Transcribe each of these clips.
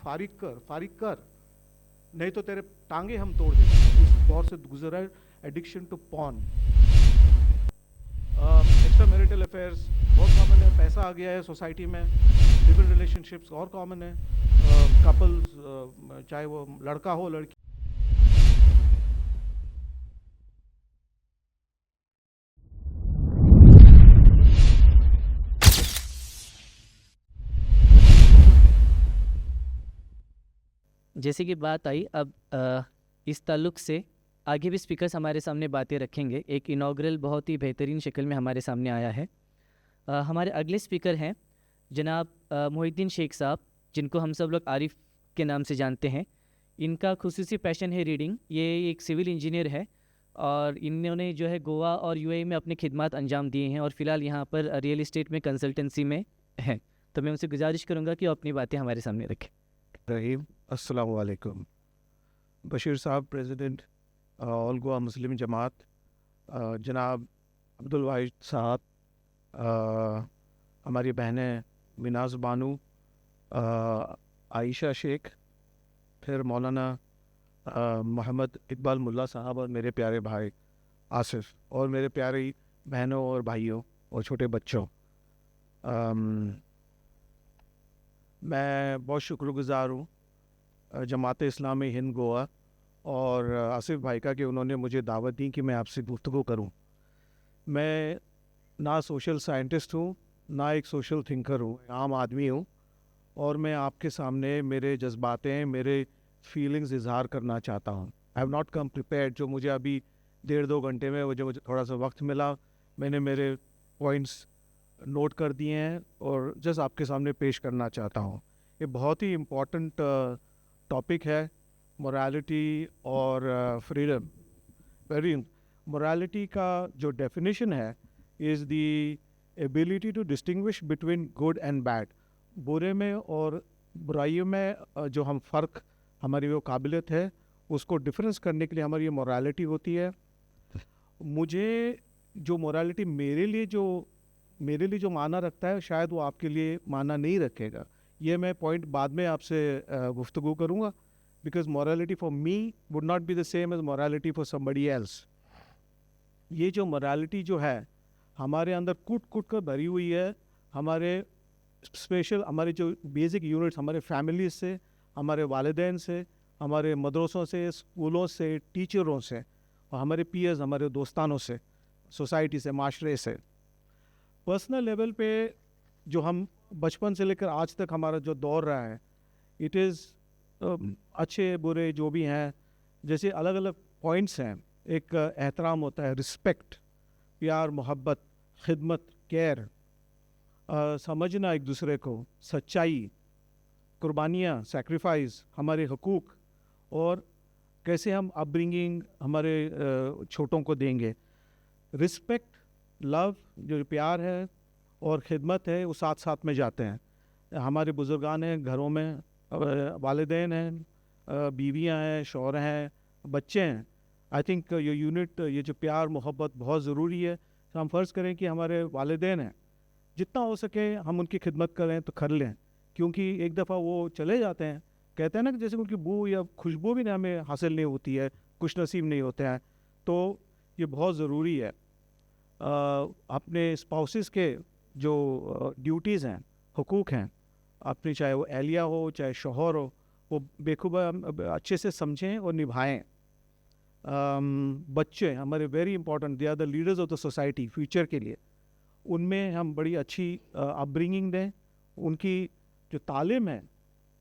फारिग कर, नहीं तो तेरे टांगे हम तोड़ देंगे। इस दौर से गुजरा है addiction to porn. Extra marital affairs बहुत कॉमन है, पैसा आ गया है सोसाइटी में, लिव इन रिलेशनशिप्स और कॉमन है, कपल्स चाहे वो लड़का हो लड़की। जैसे कि बात आई अब इस ताल्लुक से आगे भी स्पीकर्स हमारे सामने बातें रखेंगे। एक इनॉग्रल बहुत ही बेहतरीन शक्ल में हमारे सामने आया है। हमारे अगले स्पीकर हैं जनाब मोहिद्दीन शेख साहब, जिनको हम सब लोग आरिफ के नाम से जानते हैं। इनका खुसूसी पैशन है रीडिंग। ये एक सिविल इंजीनियर है और इन्होंने जो है गोवा और यूएई में अपने खिदमात अंजाम दिए हैं और फ़िलहाल यहाँ पर रियल इस्टेट में कंसल्टेंसी में हैं। तो मैं उनसे गुजारिश करूँगा कि वो अपनी बातें हमारे सामने रखें। रहीम, अस्सलाम वालेकुम। बशीर साहब, प्रेसिडेंट ऑल गोवा मुस्लिम जमात, जनाब अब्दुल वाहिद साहब, हमारी बहनें मिनाज बानू, आयशा शेख, फिर मौलाना मोहम्मद इकबाल मुल्ला साहब और मेरे प्यारे भाई आसिफ और मेरे प्यारे बहनों और भाइयों और छोटे बच्चों, मैं बहुत शुक्रगुज़ार हूँ जमात इस्लामी हिंद गोवा और आसिफ भाई का कि उन्होंने मुझे दावत दी कि मैं आपसे गुफ्तगू करूँ। मैं ना सोशल साइंटिस्ट हूँ, ना एक सोशल थिंकर हूँ, आम आदमी हूँ और मैं आपके सामने मेरे जज्बातें, मेरे फीलिंग्स इजहार करना चाहता हूँ। I have not come prepared. जो मुझे अभी 1.5-2 घंटे में वो जो मुझे थोड़ा सा वक्त मिला, मैंने मेरे पॉइंट्स नोट कर दिए हैं और जस्ट आपके सामने पेश करना चाहता हूँ। ये बहुत ही इम्पोर्टेंट टॉपिक है, मोरालिटी और फ्रीडम। वेरी मोरालिटी का जो डेफिनेशन है is the ability to distinguish between good and bad. बुरे में और बुराइयों में जो हम फ़र्क, हमारी वो काबिलियत है, उसको डिफरेंस करने के लिए हमारी ये मोरालिटी होती है। मुझे जो मोरालिटी मेरे लिए जो माना रखता है, शायद वो आपके लिए माना नहीं रखेगा। ये मैं पॉइंट बाद में आपसे गुफ्तगू करूँगा, because morality for me would not be the same as morality for somebody else. ये जो मोरालिटी जो है हमारे अंदर कूट कूट कर भरी हुई है, हमारे स्पेशल, हमारे जो बेसिक यूनिट्स, हमारे फैमिली से, हमारे वालिदैन से, हमारे मदरसों से, स्कूलों से, टीचरों से और हमारे पीयर्स, हमारे दोस्तानों से, सोसाइटी से, माशरे से। पर्सनल लेवल पे जो हम बचपन से लेकर आज तक हमारा जो दौर रहा है, इट इज़ अच्छे बुरे जो भी हैं, जैसे अलग अलग पॉइंट्स हैं। एक एहतराम होता है, रिस्पेक्ट, प्यार, मोहब्बत, खिदमत, केयर, समझना एक दूसरे को, सच्चाई, कुर्बानियाँ, सेक्रीफाइस, हमारे हकूक़ और कैसे हम अपब्रिंगिंग हमारे छोटों को देंगे। रिस्पेक्ट, लव, जो प्यार है और ख़िदमत है, वो साथ साथ में जाते हैं। हमारे बुज़ुर्गान हैं घरों में, वालिदैन हैं, बीवियां हैं, शौहर हैं, बच्चे हैं। आई थिंक ये यूनिट, ये जो प्यार मोहब्बत बहुत ज़रूरी है। तो हम फ़र्ज़ करें कि हमारे वालिदैन हैं, जितना हो सके हम उनकी खिदमत करें तो कर लें, क्योंकि एक दफ़ा वो चले जाते हैं। कहते हैं ना कि जैसे उनकी बू या खुशबू भी हमें हासिल नहीं होती है, खुश नसीब नहीं होते हैं, तो ये बहुत ज़रूरी है। अपने स्पाउसेस के जो ड्यूटीज़ हैं, हुकूक हैं, अपनी, चाहे वो एहलिया हो चाहे शौहर हो, वो बेखूबा अच्छे से समझें और निभाएं। बच्चे हमारे very important, they are the leaders of the society future के लिए। उनमें हम बड़ी अच्छी अपब्रिंगिंग दें, उनकी जो तालीम है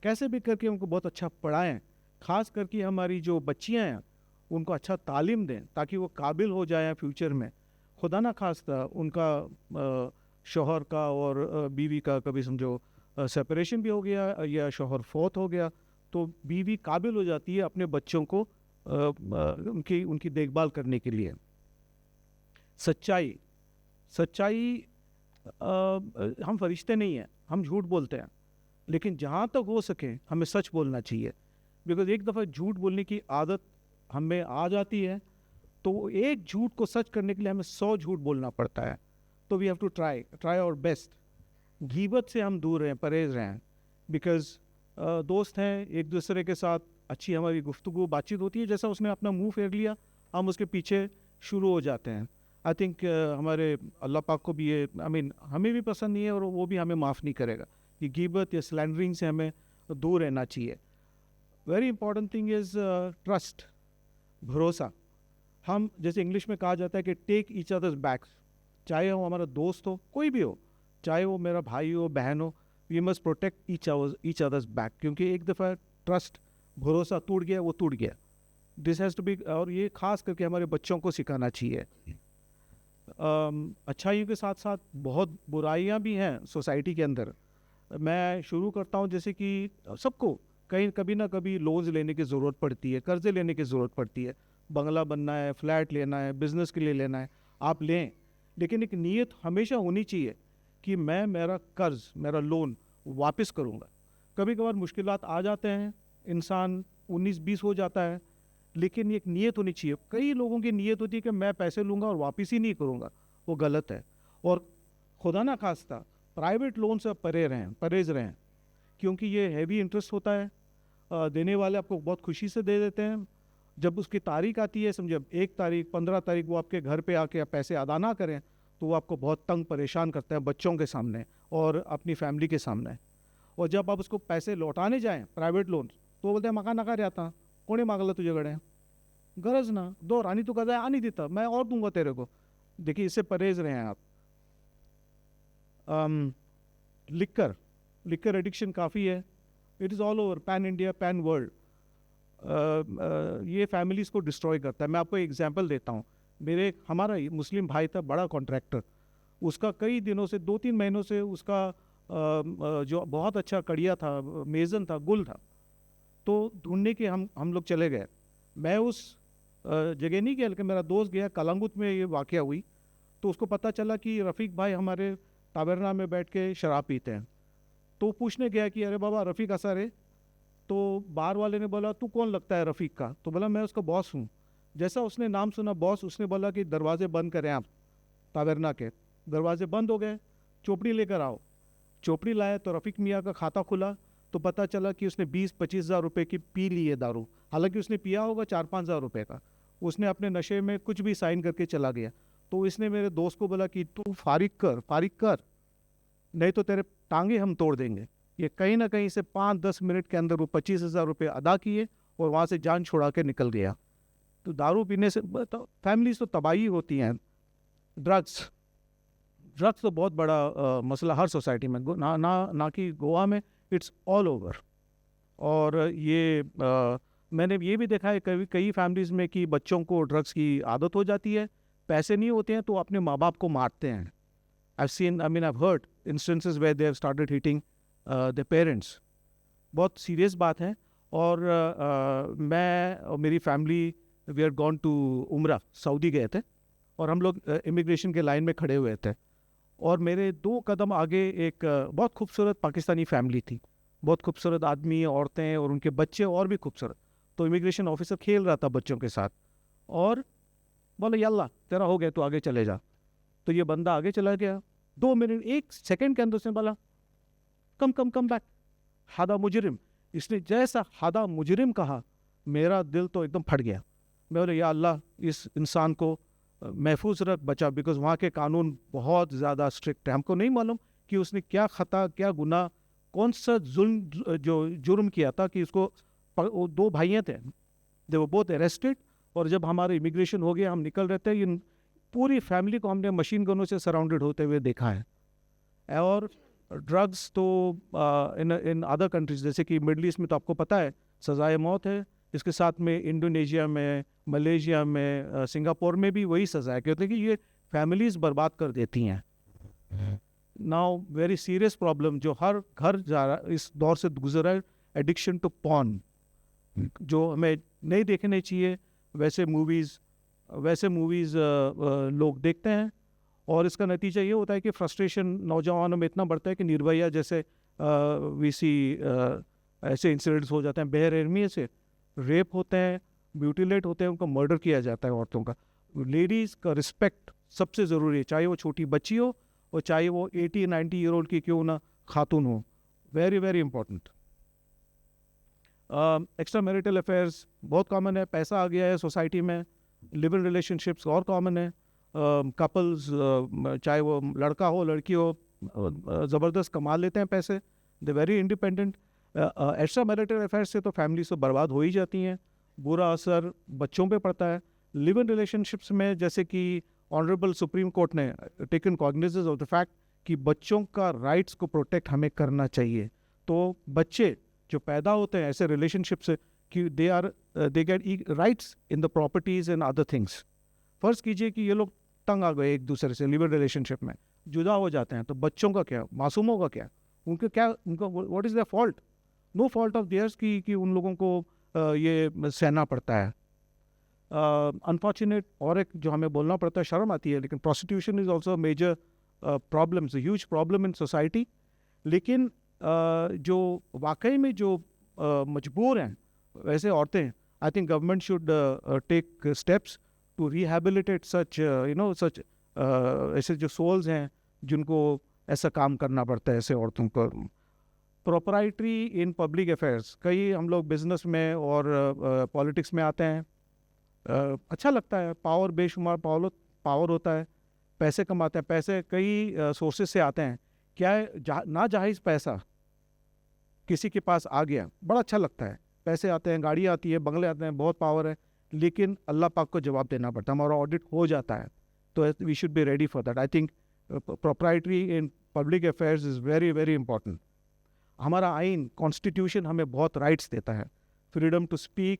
कैसे भी करके उनको बहुत अच्छा पढ़ाएं। ख़ास करके हमारी जो बच्चियां हैं उनको अच्छा तालीम दें ताकि वो काबिल हो जाए फ्यूचर में। खुदा ना खास्ता उनका शौहर का और बीवी का कभी समझो सेपरेशन भी हो गया या शौहर फौत हो गया, तो बीवी काबिल हो जाती है अपने बच्चों को उनकी देखभाल करने के लिए। सच्चाई, हम फरिश्ते नहीं हैं, हम झूठ बोलते हैं, लेकिन जहाँ तक हो सके हमें सच बोलना चाहिए। बिकॉज एक दफ़ा झूठ बोलने की आदत हमें आ जाती है, तो एक झूठ को सच करने के लिए हमें 100 झूठ बोलना पड़ता है। तो we have to try our best. गीबत से हम दूर रहें, परहेज़ रहें, बिकॉज दोस्त हैं, एक दूसरे के साथ अच्छी हमारी गुफ्तगू बातचीत होती है। जैसा उसने अपना मुंह फेर लिया, हम उसके पीछे शुरू हो जाते हैं। आई थिंक हमारे अल्लाह पाक को भी ये हमें भी पसंद नहीं है और वो भी हमें माफ़ नहीं करेगा कि गीबत या स्लैंडरिंग से हमें दूर रहना चाहिए। Very important thing is trust, भरोसा। हम जैसे इंग्लिश में कहा जाता है कि टेक ईच अदर्स बैक्स, चाहे वो हमारा दोस्त हो, कोई भी हो, चाहे वो मेरा भाई हो, बहन हो, we must protect each others back, क्योंकि एक दफ़ा ट्रस्ट, भरोसा टूट गया, वो टूट गया। दिस हैज़ टू बी, और ये खास करके हमारे बच्चों को सिखाना चाहिए। अच्छाइयों के साथ साथ बहुत बुराइयां भी हैं सोसाइटी के अंदर। मैं शुरू करता हूं, जैसे कि सबको कहीं कभी ना कभी लोन्स लेने की ज़रूरत पड़ती है, कर्ज़े लेने की ज़रूरत पड़ती है। बंगला बनना है, फ्लैट लेना है, बिज़नेस के लिए लेना है, आप लें, लेकिन एक नीयत हमेशा होनी चाहिए कि मैं मेरा कर्ज़, मेरा लोन वापस करूँगा। कभी कभार मुश्किलात आ जाते हैं, इंसान 19-20 हो जाता है, लेकिन एक नीयत होनी चाहिए। कई लोगों की नीयत होती है कि मैं पैसे लूँगा और वापस ही नहीं करूँगा, वो गलत है। और खुदा ना खास्ता प्राइवेट लोन से परहेज रहें, क्योंकि ये हैवी इंटरेस्ट होता है। देने वाले आपको बहुत खुशी से दे देते हैं, जब उसकी तारीख आती है, समझे 1 तारीख, 15 तारीख, वो आपके घर पे आके आप पैसे अदा ना करें, तो वो आपको बहुत तंग परेशान करता है बच्चों के सामने और अपनी फैमिली के सामने। और जब आप उसको पैसे लौटाने जाएं प्राइवेट लोन, तो वो बोलते हैं मका नका रहता, कोणी मागला तुझ्याकडे, गरज ना दो रानी तू कदा आणि देता, मैं और दूंगा तेरे को। देखिए, इससे परहेज रहें आप। लिक्कर एडिक्शन काफ़ी है, it is all over, pan India, pan world. ये फैमिलीज़ को डिस्ट्रॉय करता है। मैं आपको एग्जांपल देता हूँ। हमारा मुस्लिम भाई था, बड़ा कॉन्ट्रैक्टर, उसका कई दिनों से 2-3 महीनों से उसका जो बहुत अच्छा कड़िया था, मेज़न था, गुल था, तो ढूंढने के हम लोग चले गए। मैं उस जगह नहीं गया, लेकिन मेरा दोस्त गया। कलंगुत में ये वाक़या हुई, तो उसको पता चला कि रफ़ीक भाई हमारे ताबरना में बैठ के शराब पीते हैं। तो पूछने गया कि अरे बाबा, रफ़ीक असर है? तो बार वाले ने बोला, तू कौन लगता है रफ़ीक का? तो बोला, मैं उसका बॉस हूँ। जैसा उसने नाम सुना बॉस, उसने बोला कि दरवाजे बंद करें आप ताबरना के। दरवाजे बंद हो गए, चोपड़ी लेकर आओ। चोपड़ी लाया तो रफ़ीक मियाँ का खाता खुला, तो पता चला कि उसने 20-25 हज़ार रुपये की पी ली है दारू। हालांकि उसने पिया होगा 4-5 हज़ार रुपये का। उसने अपने नशे में कुछ भी साइन करके चला गया। तो इसने मेरे दोस्त को बोला कि तू फारिग कर, नहीं तो तेरे टांगे हम तोड़ देंगे। ये कहीं ना कहीं से 5-10 मिनट के अंदर वो 25 हज़ार रुपये अदा किए और वहाँ से जान छुड़ा के निकल गया। तो दारू पीने से फैमिलीज तो तबाही होती हैं। ड्रग्स तो बहुत बड़ा मसला हर सोसाइटी में, ना कि गोवा में, इट्स ऑल ओवर। और ये मैंने ये भी देखा है कई फैमिलीज़ में कि बच्चों को ड्रग्स की आदत हो जाती है, पैसे नहीं होते हैं तो अपने माँ बाप को मारते हैं। I've heard instances where they have started hitting their parents. बहुत सीरियस बात है। और मैं और मेरी family, we are gone to उम्रा, सऊदी गए थे, और हम लोग इमिग्रेशन के लाइन में खड़े हुए थे, और मेरे 2 कदम आगे एक बहुत खूबसूरत पाकिस्तानी फैमिली थी। बहुत खूबसूरत आदमी, औरतें और उनके बच्चे और भी खूबसूरत। तो इमिग्रेशन ऑफिसर खेल रहा था बच्चों के साथ और बोला, यल्ला तेरा हो गया, तू आगे चले जा। तो ये बंदा आगे चला गया। 2 मिनट 1 सेकंड के अंदर उसने बोला, कम बैक, हादा मुजरिम। इसने जैसा हादा मुजरिम कहा, मेरा दिल तो एकदम फट गया। मैं बोला, या अल्लाह, इस इंसान को महफूज रख, बचा, बिकॉज वहाँ के कानून बहुत ज़्यादा स्ट्रिक्ट है। हमको नहीं मालूम कि उसने क्या ख़ता, क्या गुनाह, कौन सा जुर्म किया था कि उसको 2 भाइयाँ थे, दे वो बोथ अरेस्टेड। और जब हमारे इमिग्रेशन हो गया, हम निकल रहे थे, इन पूरी फैमिली को हमने मशीन गनों से सराउंडेड होते हुए देखा है। और ड्रग्स तो इन अदर कंट्रीज, जैसे कि मिडल ईस्ट में तो आपको पता है सज़ाए मौत है। इसके साथ में इंडोनेशिया में, मलेशिया में, सिंगापुर में भी वही सज़ा है, क्योंकि ये फैमिलीज बर्बाद कर देती हैं। नाउ वेरी सीरियस प्रॉब्लम जो हर घर जा रहा, इस दौर से गुजर रहा है, एडिक्शन टू पॉर्न, जो हमें नहीं देखने चाहिए। वैसे मूवीज़ लोग देखते हैं, और इसका नतीजा ये होता है कि फ्रस्ट्रेशन नौजवानों में इतना बढ़ता है कि निर्भया जैसे ऐसे इंसिडेंट्स हो जाते हैं। बेरहमी से रेप होते हैं, म्यूटिलेट होते हैं, उनको मर्डर किया जाता है औरतों का। लेडीज़ का रिस्पेक्ट सबसे ज़रूरी है, चाहे वो छोटी बच्ची हो और चाहे वो 80-90 ईयर ओल्ड की क्यों ना खातून हो। Very very important. Extra marital affairs बहुत कॉमन है, पैसा आ गया है सोसाइटी में, लिव इन रिलेशनशिप्स और कॉमन है, कपल्स चाहे वो लड़का हो लड़की हो ज़बरदस्त कमा लेते हैं पैसे, they very independent. Extra marital affairs से तो फैमिलीज तो बर्बाद हो ही जाती हैं, बुरा असर बच्चों पे पड़ता है। लिव इन रिलेशनशिप्स में जैसे कि ऑनरेबल सुप्रीम कोर्ट ने taken cognizance of the fact कि बच्चों का राइट्स को प्रोटेक्ट हमें करना चाहिए। तो बच्चे जो पैदा होते हैं ऐसे रिलेशनशिप से कि they get rights in the properties and other things. फर्ज कीजिए कि ये लोग तंग आ गए एक दूसरे से, लिव इन रिलेशनशिप में जुदा हो जाते हैं, तो बच्चों का क्या, मासूमों का क्या, उनका what is the fault? No fault of theirs कि उन लोगों को ये सहना पड़ता है। अनफॉर्चुनेट और एक जो हमें बोलना पड़ता है, शर्म आती है, लेकिन prostitution is also major problem, huge problem in society. लेकिन जो वाकई में जो मजबूर हैं वैसे औरतें, I think government should take steps to rehabilitate such such ऐसे जो सोल्स हैं जिनको ऐसा काम करना पड़ता है, ऐसे औरतों को। प्रोपराइटरी इन पब्लिक अफेयर्स, कई हम लोग बिजनेस में और पॉलिटिक्स में आते हैं, अच्छा लगता है, पावर बेशुमार पावर होता है, पैसे कमाते हैं, पैसे कई सोर्सेज से आते हैं, क्या है नाजायज़ पैसा किसी के पास आ गया, बड़ा अच्छा लगता है, पैसे आते हैं, गाड़ी आती है, बंगले आते हैं, बहुत पावर है, लेकिन अल्लाह पाक को जवाब देना पड़ता है, हमारा ऑडिट हो जाता है, तो we should be ready for that. I think proprietary in public affairs is very very important. हमारा आइन कॉन्स्टिट्यूशन हमें बहुत राइट्स देता है, freedom to speak,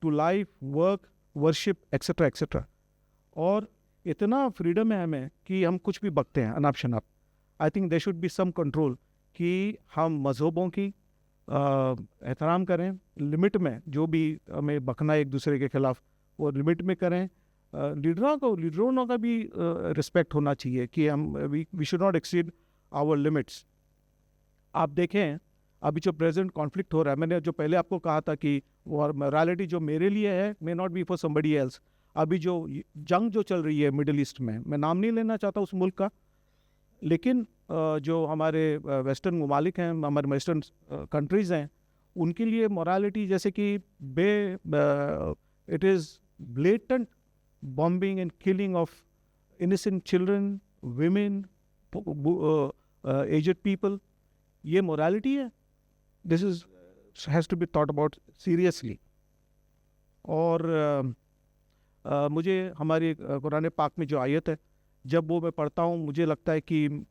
to life, work, worship etcetera etcetera, और इतना फ्रीडम है हमें कि हम कुछ भी बकते हैं अनाप शनाप। I think there should be some control कि हम मज़हबों की एहतराम करें, लिमिट में, जो भी हमें बकना एक दूसरे के ख़िलाफ़ वो लिमिट में करें। लीडरों का भी रिस्पेक्ट होना चाहिए कि हम we should not exceed our limits. आप देखें अभी जो प्रेजेंट कॉन्फ्लिक्ट हो रहा है, मैंने जो पहले आपको कहा था कि मोरालिटी जो मेरे लिए है may not be for somebody else. अभी जो जंग जो चल रही है मिडिल ईस्ट में, मैं नाम नहीं लेना चाहता उस मुल्क का, लेकिन जो हमारे वेस्टर्न ममालिक हैं, हमारे वेस्टर्न कंट्रीज़ हैं, उनके लिए मोरालिटी जैसे कि it is blatant bombing and killing of innocent children, women, aged people, ये मोरालिटी है? This is has to be thought about seriously. और मुझे हमारी कुरान पाक में जो आयत है, जब वो मैं पढ़ता हूँ मुझे लगता है कि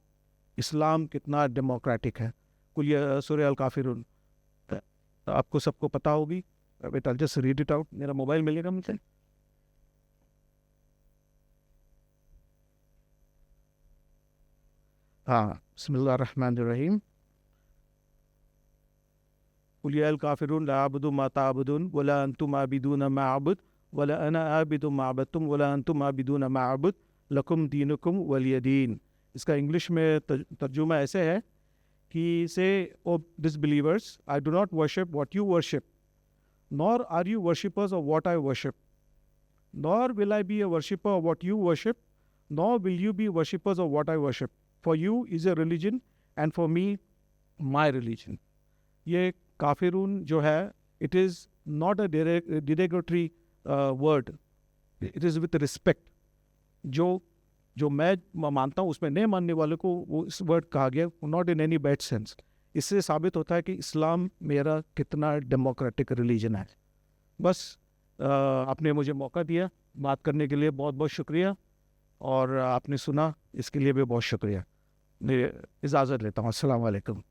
इस्लाम कितना डेमोक्रेटिक है। कुल ये सूरह अल काफिरून आपको सबको पता होगी, but I just read it out. मेरा मोबाइल मिलेगा मुझे? हाँ, बिस्मिल्लाह रहमान रहीम। कुल या अल काफिरून ला अअबुदु मा ताअबुदून वला अंतुम आबिदून मा अअबुद वला अना आबिदु मा अबदतुम वला अंतुम आबिदून मा अअबुद लकुम दीनुकुम वलिय दीन। इसका इंग्लिश में तर्जुमा ऐसे है कि से O disbelievers, I do not worship what you worship, nor are you worshippers of what I worship, nor will I be a worshipper of what you worship, nor will you be worshippers of what I worship, for you is a religion and for me my religion. ये काफिरून जो है, it is not a derogatory word, it is with respect. जो मैं मानता हूँ उसमें नहीं मानने वाले को वो इस वर्ड कहा गया, not in any bad sense. इससे साबित होता है कि इस्लाम मेरा कितना डेमोक्रेटिक रिलीजन है। बस आपने मुझे मौका दिया बात करने के लिए, बहुत बहुत शुक्रिया, और आपने सुना इसके लिए भी बहुत शुक्रिया। मैं इजाज़त लेता हूँ। अस्सलाम वालेकुम।